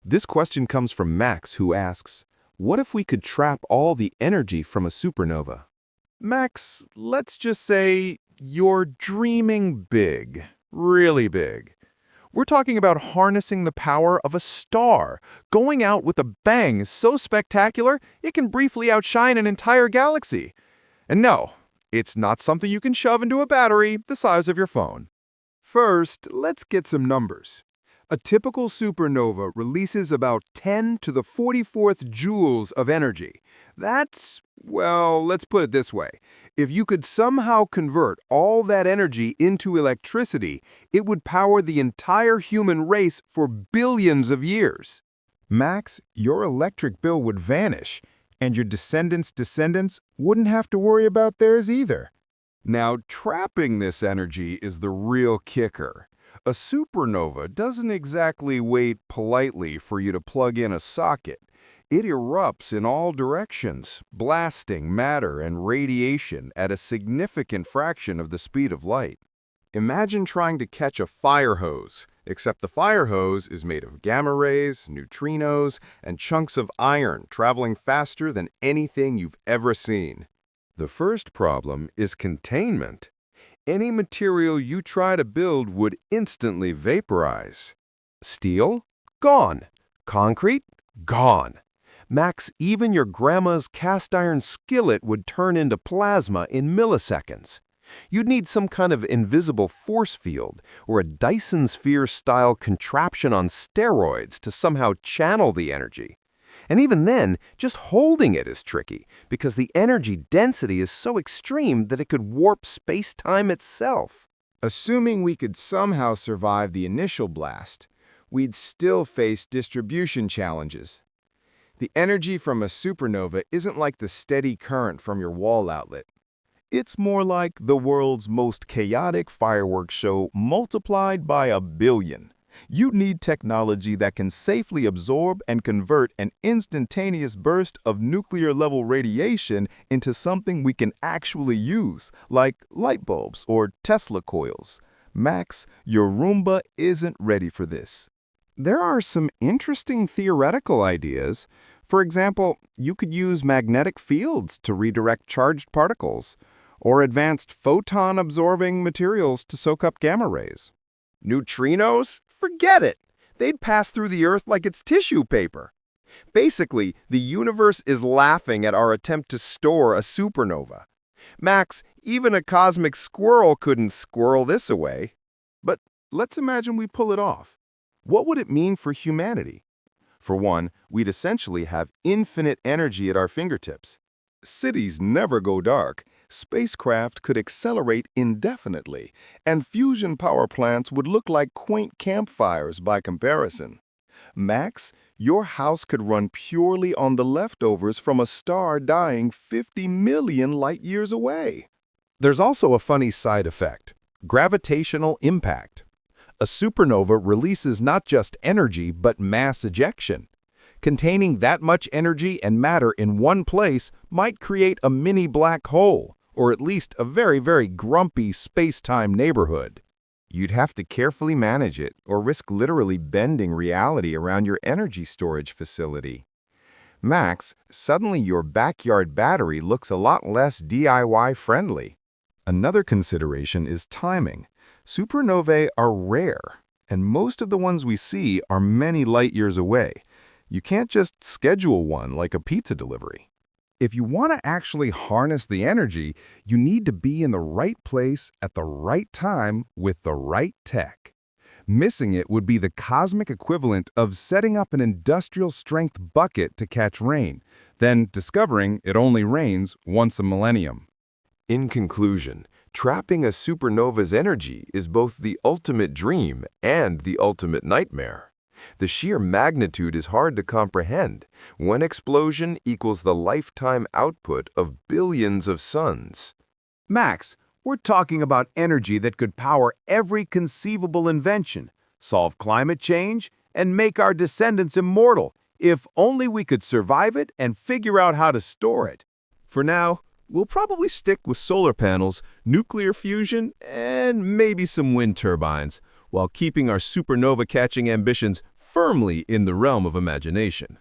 This question comes from Max, who asks, what if we could trap all the energy from a supernova? Max, let's just say you're dreaming big, really big. We're talking about harnessing the power of a star, going out with a bang so spectacular it can briefly outshine an entire galaxy. And no, it's not something you can shove into a battery the size of your phone. First, let's get some numbers. A typical supernova releases about 10 to the 44th joules of energy. That's, well, let's put it this way. If you could somehow convert all that energy into electricity, it would power the entire human race for billions of years. Max, your electric bill would vanish, and your descendants' wouldn't have to worry about theirs either. Now, trapping this energy is the real kicker. A supernova doesn't exactly wait politely for you to plug in a socket. It erupts in all directions, blasting matter and radiation at a significant fraction of the speed of light. Imagine trying to catch a fire hose, except the fire hose is made of gamma rays, neutrinos, and chunks of iron traveling faster than anything you've ever seen. The first problem is containment. Any material you try to build would instantly vaporize. Steel? Gone. Concrete? Gone. Max, even your grandma's cast iron skillet would turn into plasma in milliseconds. You'd need some kind of invisible force field or a Dyson-style contraption on steroids to somehow channel the energy. And even then, just holding it is tricky because the energy density is so extreme that it could warp space-time itself. Assuming we could somehow survive the initial blast, we'd still face distribution challenges. The energy from a supernova isn't like the steady current from your wall outlet. It's more like the world's most chaotic fireworks show multiplied by a billion. You need technology that can safely absorb and convert an instantaneous burst of nuclear-level radiation into something we can actually use, like light bulbs or Tesla coils. Max, your Roomba isn't ready for this. There are some interesting theoretical ideas. For example, you could use magnetic fields to redirect charged particles, or advanced photon-absorbing materials to soak up gamma rays. Neutrinos? Forget it! They'd pass through the Earth like it's tissue paper. Basically, the universe is laughing at our attempt to store a supernova. Max, even a cosmic squirrel couldn't squirrel this away. But let's imagine we pull it off. What would it mean for humanity? For one, we'd essentially have infinite energy at our fingertips. Cities never go dark. Spacecraft could accelerate indefinitely, and fusion power plants would look like quaint campfires by comparison. Max, your house could run purely on the leftovers from a star dying 50 million light-years away. There's also a funny side effect: gravitational impact. A supernova releases not just energy, but mass ejection. Containing that much energy and matter in one place might create a mini black hole, or at least a very, very grumpy space-time neighborhood. You'd have to carefully manage it, or risk literally bending reality around your energy storage facility. Max, suddenly your backyard battery looks a lot less DIY-friendly. Another consideration is timing. Supernovae are rare, and most of the ones we see are many light-years away. You can't just schedule one like a pizza delivery. If you want to actually harness the energy, you need to be in the right place at the right time with the right tech. Missing it would be the cosmic equivalent of setting up an industrial-strength bucket to catch rain, then discovering it only rains once a millennium. In conclusion, trapping a supernova's energy is both the ultimate dream and the ultimate nightmare. The sheer magnitude is hard to comprehend. One explosion equals the lifetime output of billions of suns. Max, we're talking about energy that could power every conceivable invention, solve climate change, and make our descendants immortal, if only we could survive it and figure out how to store it. For now, we'll probably stick with solar panels, nuclear fusion, and maybe some wind turbines, while keeping our supernova-catching ambitions firmly in the realm of imagination.